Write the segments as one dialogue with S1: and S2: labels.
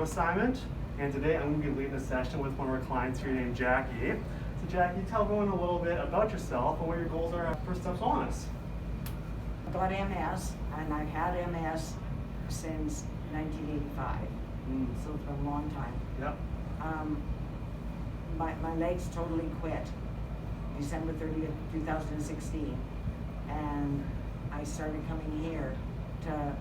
S1: video assignment, and today I'm going to be leading a session with one of our clients here named Jackie. So Jackie, tell everyone a little bit about yourself and what your goals are for Steps Wellness.
S2: I got MS, and I've had MS since 1985, so it's been a long time.
S1: Yep.
S2: My legs totally quit December 30th, 2016, and I started coming here to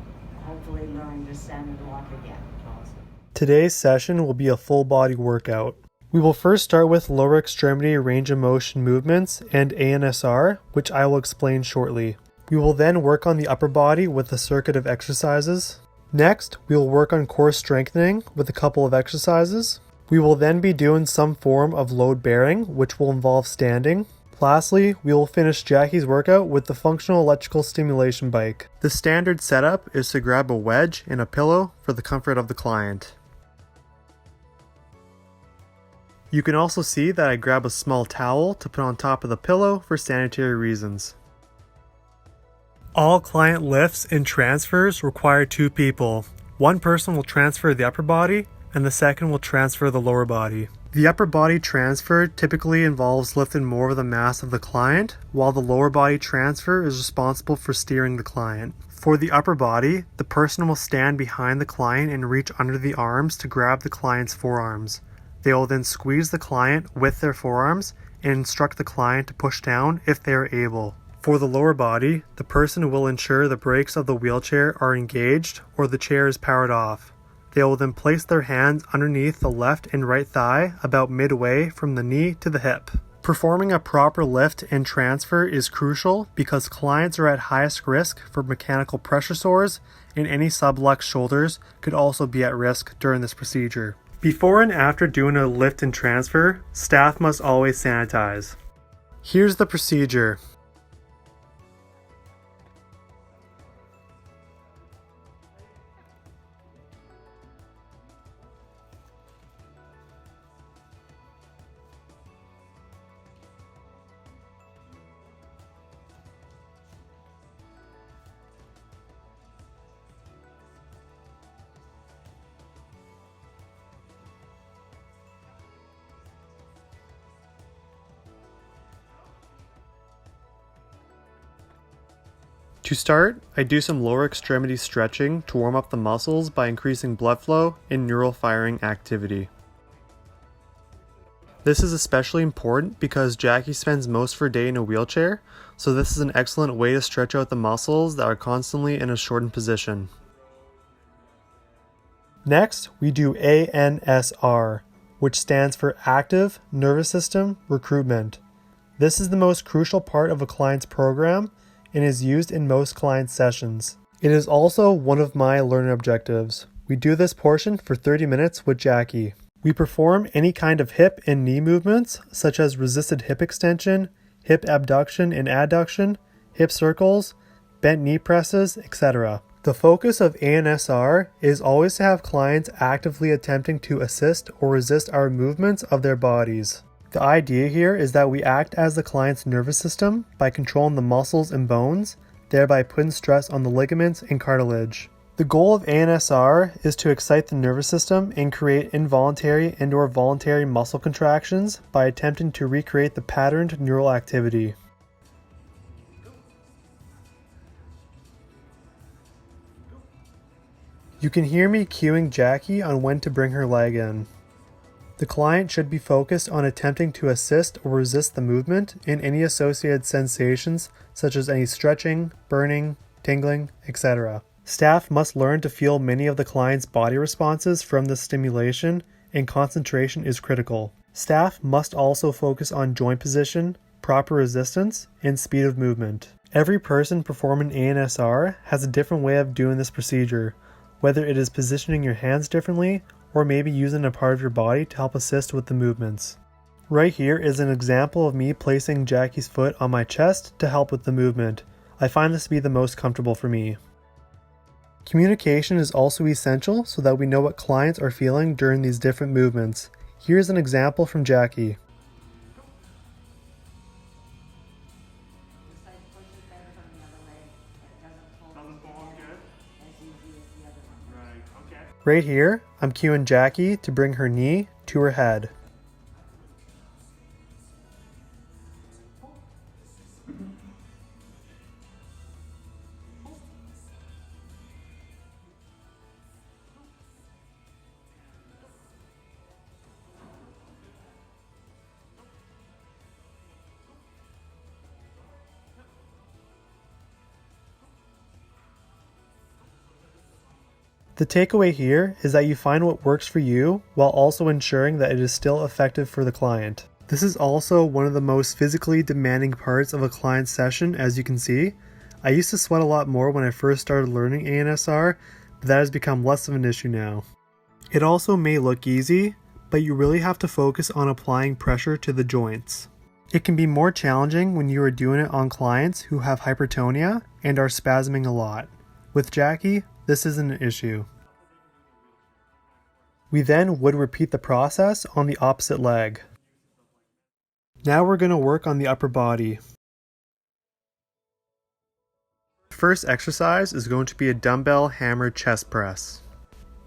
S2: hopefully learn to stand and walk again.
S1: Awesome.
S3: Today's session will be a full body workout. We will first start with lower extremity range of motion movements and ANSR, which I will explain shortly. We will then work on the upper body with a circuit of exercises. Next, we will work on core strengthening with a couple of exercises. We will then be doing some form of load bearing, which will involve standing. Lastly, we will finish Jackie's workout with the functional electrical stimulation bike. The standard setup is to grab a wedge and a pillow for the comfort of the client. You can also see that I grab a small towel to put on top of the pillow for sanitary reasons. All client lifts and transfers require two people. One person will transfer the upper body, and the second will transfer the lower body. The upper body transfer typically involves lifting more of the mass of the client, while the lower body transfer is responsible for steering the client. For the upper body, the person will stand behind the client and reach under the arms to grab the client's forearms. They will then squeeze the client with their forearms and instruct the client to push down if they are able. For the lower body, the person will ensure the brakes of the wheelchair are engaged or the chair is powered off. They will then place their hands underneath the left and right thigh about midway from the knee to the hip. Performing a proper lift and transfer is crucial because clients are at highest risk for mechanical pressure sores, and any subluxed shoulders could also be at risk during this procedure. Before and after doing a lift and transfer, staff must always sanitize. Here's the procedure. To start, I do some lower extremity stretching to warm up the muscles by increasing blood flow and neural firing activity. This is especially important because Jackie spends most of her day in a wheelchair, so this is an excellent way to stretch out the muscles that are constantly in a shortened position. Next, we do ANSR, which stands for Active Nervous System Recruitment. This is the most crucial part of a client's program and is used in most client sessions. It is also one of my learning objectives. We do this portion for 30 minutes with Jackie. We perform any kind of hip and knee movements, such as resisted hip extension, hip abduction and adduction, hip circles, bent knee presses, etc. The focus of ANSR is always to have clients actively attempting to assist or resist our movements of their bodies. The idea here is that we act as the client's nervous system by controlling the muscles and bones, thereby putting stress on the ligaments and cartilage. The goal of ANSR is to excite the nervous system and create involuntary and/or voluntary muscle contractions by attempting to recreate the patterned neural activity. You can hear me cueing Jackie on when to bring her leg in. The client should be focused on attempting to assist or resist the movement and any associated sensations such as any stretching, burning, tingling, etc. Staff must learn to feel many of the client's body responses from the stimulation, and concentration is critical. Staff must also focus on joint position, proper resistance, and speed of movement. Every person performing ANSR has a different way of doing this procedure, whether it is positioning your hands differently or maybe using a part of your body to help assist with the movements. Right here is an example of me placing Jackie's foot on my chest to help with the movement. I find this to be the most comfortable for me. Communication is also essential so that we know what clients are feeling during these different movements. Here's an example from Jackie.
S1: Doesn't pull them good? Right, okay.
S3: Right here, I'm cueing Jackie to bring her knee to her head. The takeaway here is that you find what works for you while also ensuring that it is still effective for the client. This is also one of the most physically demanding parts of a client session, as you can see. I used to sweat a lot more when I first started learning ANSR, but that has become less of an issue now. It also may look easy, but you really have to focus on applying pressure to the joints. It can be more challenging when you are doing it on clients who have hypertonia and are spasming a lot. With Jackie, this isn't an issue. We then would repeat the process on the opposite leg. Now we're going to work on the upper body. The first exercise is going to be a dumbbell hammer chest press.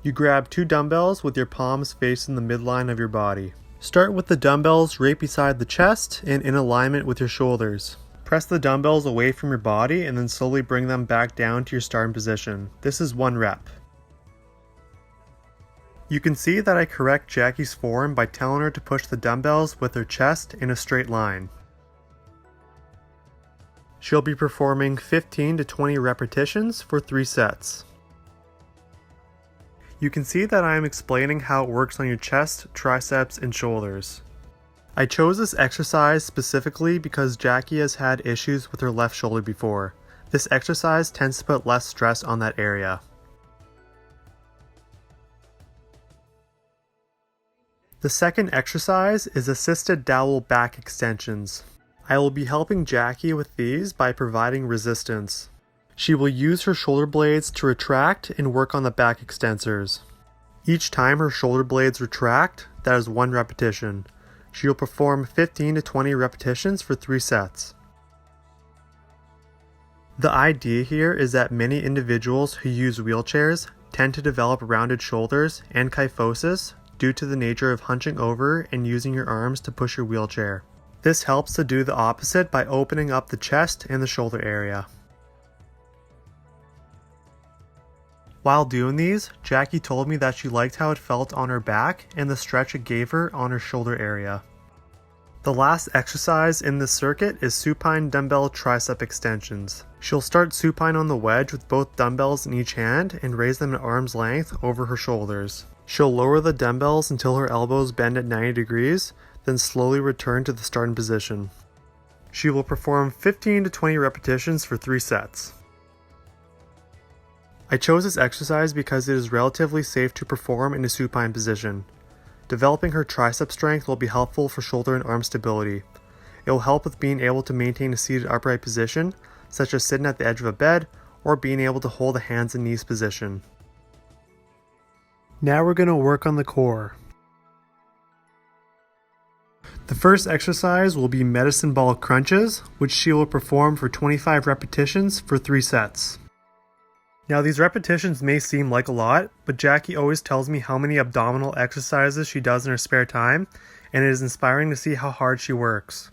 S3: You grab 2 dumbbells with your palms facing the midline of your body. Start with the dumbbells right beside the chest and in alignment with your shoulders. Press the dumbbells away from your body and then slowly bring them back down to your starting position. This is 1 rep. You can see that I correct Jackie's form by telling her to push the dumbbells with her chest in a straight line. She'll be performing 15 to 20 repetitions for 3 sets. You can see that I am explaining how it works on your chest, triceps, and shoulders. I chose this exercise specifically because Jackie has had issues with her left shoulder before. This exercise tends to put less stress on that area. The second exercise is assisted dowel back extensions. I will be helping Jackie with these by providing resistance. She will use her shoulder blades to retract and work on the back extensors. Each time her shoulder blades retract, that is 1 repetition. She will perform 15 to 20 repetitions for 3 sets. The idea here is that many individuals who use wheelchairs tend to develop rounded shoulders and kyphosis due to the nature of hunching over and using your arms to push your wheelchair. This helps to do the opposite by opening up the chest and the shoulder area. While doing these, Jackie told me that she liked how it felt on her back and the stretch it gave her on her shoulder area. The last exercise in this circuit is supine dumbbell tricep extensions. She'll start supine on the wedge with both dumbbells in each hand and raise them at arm's length over her shoulders. She'll lower the dumbbells until her elbows bend at 90 degrees, then slowly return to the starting position. She will perform 15 to 20 repetitions for 3 sets. I chose this exercise because it is relatively safe to perform in a supine position. Developing her tricep strength will be helpful for shoulder and arm stability. It will help with being able to maintain a seated upright position, such as sitting at the edge of a bed or being able to hold the hands and knees position. Now we're going to work on the core. The first exercise will be medicine ball crunches, which she will perform for 25 repetitions for 3 sets. Now these repetitions may seem like a lot, but Jackie always tells me how many abdominal exercises she does in her spare time, and it is inspiring to see how hard she works.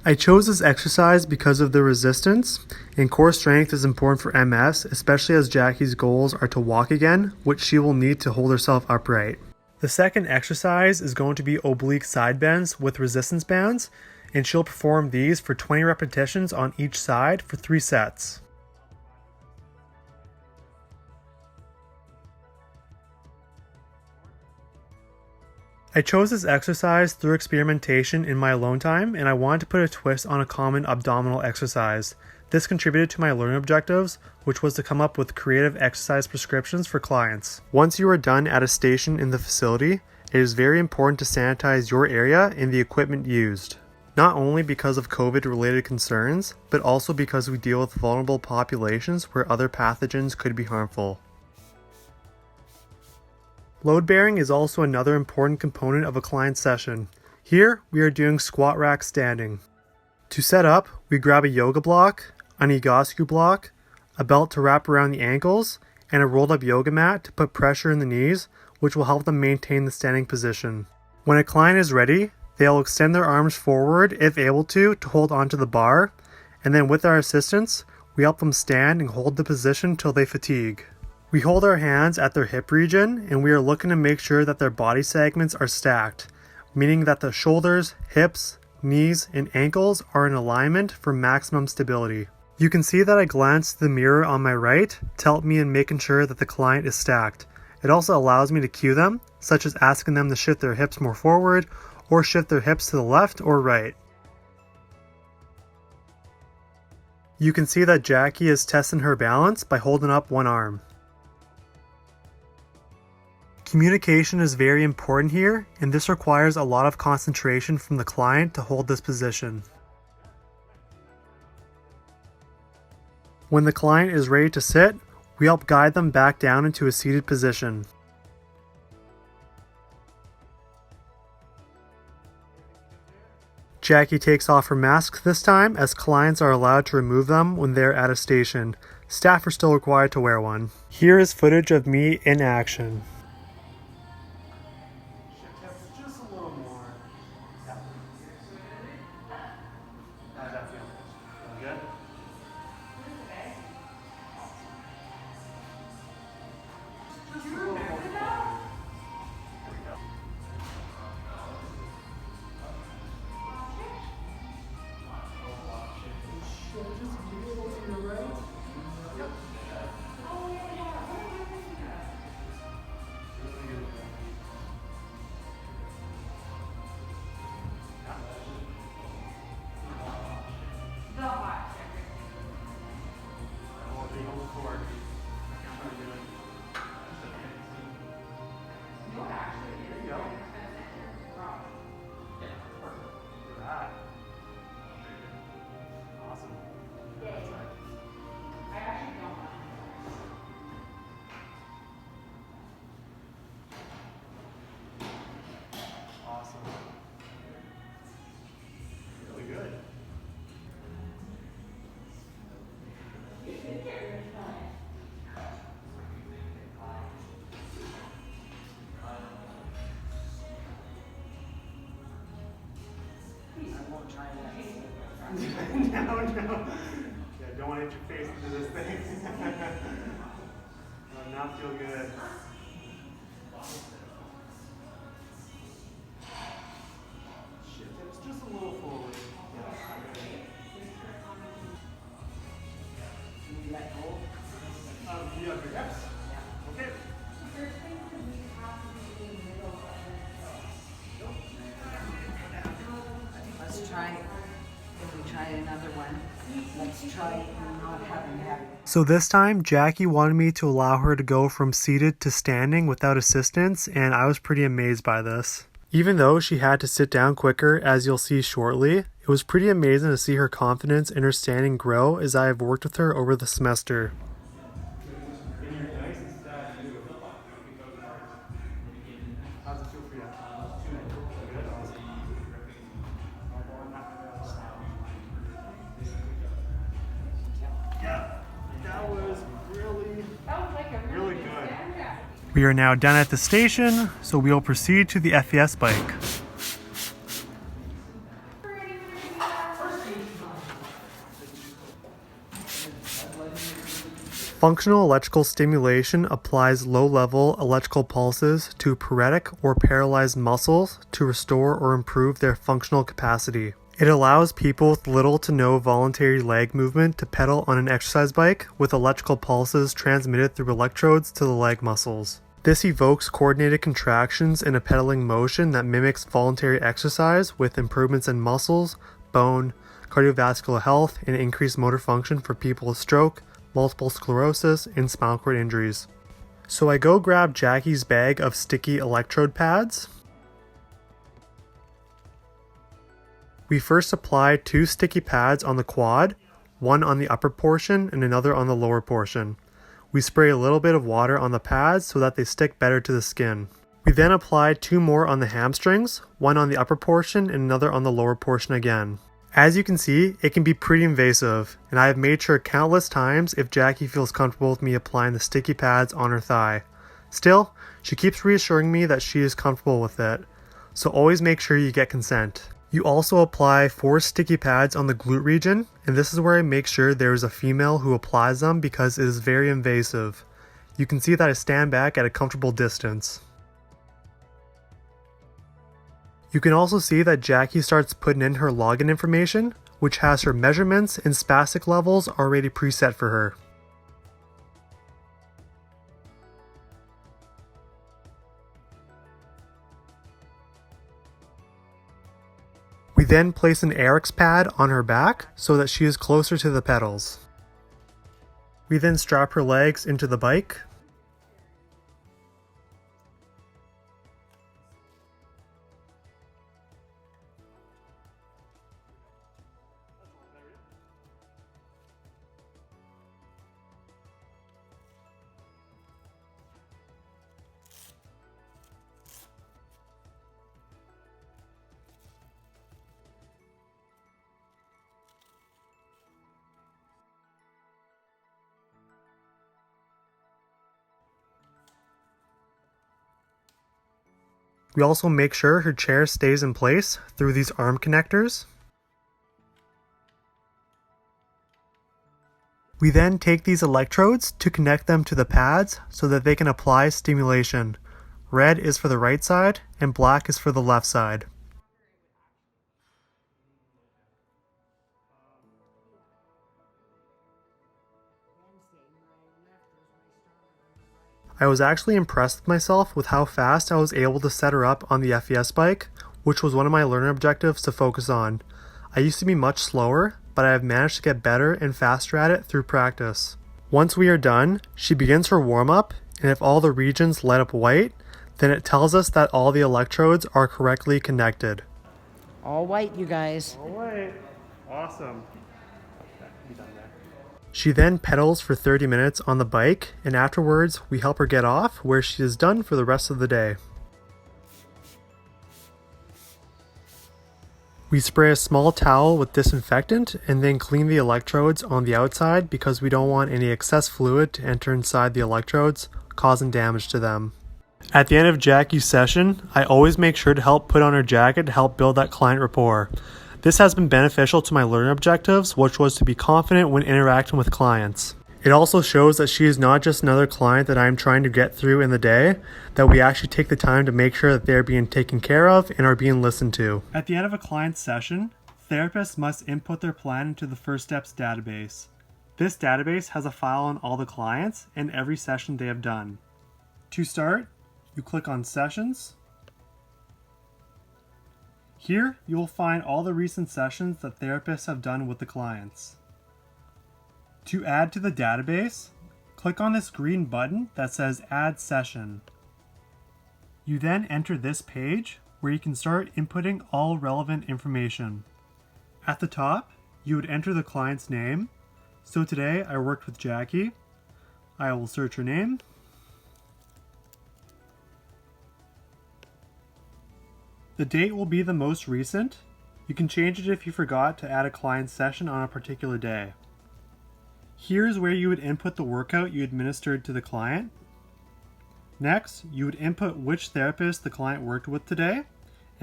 S3: I chose this exercise because of the resistance, and core strength is important for MS, especially as Jackie's goals are to walk again, which she will need to hold herself upright. The second exercise is going to be oblique side bends with resistance bands, and she'll perform these for 20 repetitions on each side for 3 sets. I chose this exercise through experimentation in my alone time, and I wanted to put a twist on a common abdominal exercise. This contributed to my learning objectives, which was to come up with creative exercise prescriptions for clients. Once you are done at a station in the facility, it is very important to sanitize your area and the equipment used. Not only because of COVID-related concerns, but also because we deal with vulnerable populations where other pathogens could be harmful. Load bearing is also another important component of a client session. Here, we are doing squat rack standing. To set up, we grab a yoga block, an Egoscue block, a belt to wrap around the ankles, and a rolled up yoga mat to put pressure in the knees, which will help them maintain the standing position. When a client is ready, they'll extend their arms forward if able to hold onto the bar, and then with our assistance, we help them stand and hold the position till they fatigue. We hold our hands at their hip region, and we are looking to make sure that their body segments are stacked, meaning that the shoulders, hips, knees, and ankles are in alignment for maximum stability. You can see that I glanced at the mirror on my right to help me in making sure that the client is stacked. It also allows me to cue them, such as asking them to shift their hips more forward or shift their hips to the left or right. You can see that Jackie is testing her balance by holding up one arm. Communication is very important here, and this requires a lot of concentration from the client to hold this position. When the client is ready to sit, we help guide them back down into a seated position. Jackie takes off her mask this time, as clients are allowed to remove them when they're at a station. Staff are still required to wear one. Here is footage of me in action.
S1: Just a little more. Yeah. How's that feel? Feel good? Just a little more. There we go. Just a little to your right. Yep. Really good. No. Yeah, don't want to hit your face into this thing. Will not feel good. Shift hips just a little forward.
S2: Can you let go?
S1: You have your hips. Okay.
S2: Let's try, if we try another one, let's try not having heavy.
S3: So this time, Jackie wanted me to allow her to go from seated to standing without assistance, and I was pretty amazed by this. Even though she had to sit down quicker, as you'll see shortly, it was pretty amazing to see her confidence in her standing grow as I have worked with her over the semester.
S1: How's it feel for you? Good. Awesome. Yeah, that was really good.
S3: We are now done at the station, so we will proceed to the FES bike. Functional electrical stimulation applies low-level electrical pulses to paretic or paralyzed muscles to restore or improve their functional capacity. It allows people with little to no voluntary leg movement to pedal on an exercise bike with electrical pulses transmitted through electrodes to the leg muscles. This evokes coordinated contractions in a pedaling motion that mimics voluntary exercise with improvements in muscles, bone, cardiovascular health, and increased motor function for people with stroke, multiple sclerosis, and spinal cord injuries. So I go grab Jackie's bag of sticky electrode pads. We first apply 2 sticky pads on the quad, one on the upper portion and another on the lower portion. We spray a little bit of water on the pads so that they stick better to the skin. We then apply 2 more on the hamstrings, one on the upper portion and another on the lower portion again. As you can see, it can be pretty invasive, and I have made sure countless times if Jackie feels comfortable with me applying the sticky pads on her thigh. Still, she keeps reassuring me that she is comfortable with it, so always make sure you get consent. You also apply 4 sticky pads on the glute region, and this is where I make sure there is a female who applies them because it is very invasive. You can see that I stand back at a comfortable distance. You can also see that Jackie starts putting in her login information, which has her measurements and spastic levels already preset for her. We then place an Eric's pad on her back so that she is closer to the pedals. We then strap her legs into the bike. We also make sure her chair stays in place through these arm connectors. We then take these electrodes to connect them to the pads so that they can apply stimulation. Red is for the right side and black is for the left side. I was actually impressed with myself with how fast I was able to set her up on the FES bike, which was one of my learner objectives to focus on. I used to be much slower, but I have managed to get better and faster at it through practice. Once we are done, she begins her warm-up, and if all the regions light up white, then it tells us that all the electrodes are correctly connected.
S2: All white, you guys.
S1: Oh wait, awesome. Be done there.
S3: She then pedals for 30 minutes on the bike, and afterwards we help her get off where she is done for the rest of the day. We spray a small towel with disinfectant and then clean the electrodes on the outside because we don't want any excess fluid to enter inside the electrodes, causing damage to them. At the end of Jackie's session, I always make sure to help put on her jacket to help build that client rapport. This has been beneficial to my learning objectives, which was to be confident when interacting with clients. It also shows that she is not just another client that I am trying to get through in the day, that we actually take the time to make sure that they are being taken care of and are being listened to. At the end of a client's session, therapists must input their plan into the First Steps database. This database has a file on all the clients and every session they have done. To start, you click on Sessions. Here, you will find all the recent sessions that therapists have done with the clients. To add to the database, click on this green button that says Add Session. You then enter this page where you can start inputting all relevant information. At the top, you would enter the client's name. So today I worked with Jackie. I will search her name. The date will be the most recent. You can change it if you forgot to add a client session on a particular day. Here's where you would input the workout you administered to the client. Next, you would input which therapist the client worked with today.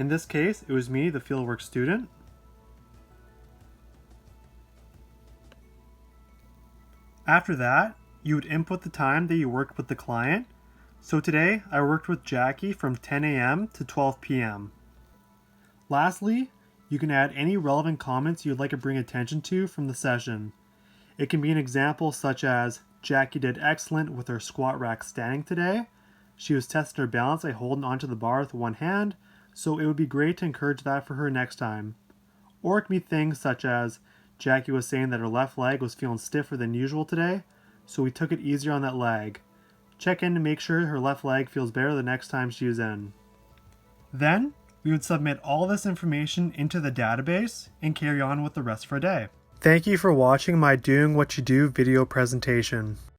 S3: In this case, it was me, the fieldwork student. After that, you would input the time that you worked with the client. So today, I worked with Jackie from 10 a.m. to 12 p.m. Lastly, you can add any relevant comments you'd like to bring attention to from the session. It can be an example such as, Jackie did excellent with her squat rack standing today. She was testing her balance by holding onto the bar with one hand, so it would be great to encourage that for her next time. Or it can be things such as, Jackie was saying that her left leg was feeling stiffer than usual today, so we took it easier on that leg. Check in to make sure her left leg feels better the next time she is in. Then, we would submit all this information into the database and carry on with the rest of our day. Thank you for watching my Doing What You Do video presentation.